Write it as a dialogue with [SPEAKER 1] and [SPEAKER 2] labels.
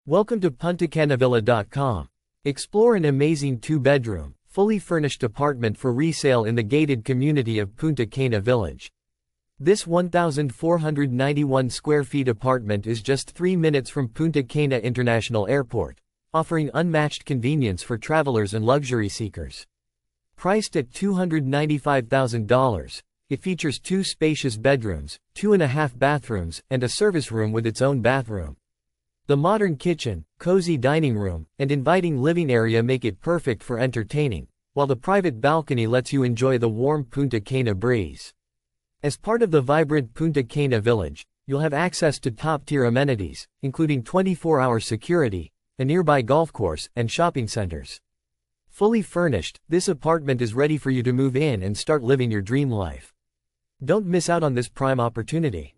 [SPEAKER 1] Welcome to puntacanavilla.com. Explore an amazing 2-bedroom, fully furnished apartment for resale in the gated community of Punta Cana Village. This 1,491 square feet apartment is just 3 minutes from Punta Cana International Airport, offering unmatched convenience for travelers and luxury seekers. Priced at $295,000, it features 2 spacious bedrooms, 2.5 bathrooms, and a service room with its own bathroom. The modern kitchen, cozy dining room, and inviting living area make it perfect for entertaining, while the private balcony lets you enjoy the warm Punta Cana breeze. As part of the vibrant Punta Cana Village, you'll have access to top-tier amenities, including 24-hour security, a nearby golf course, and shopping centers. Fully furnished, this apartment is ready for you to move in and start living your dream life. Don't miss out on this prime opportunity.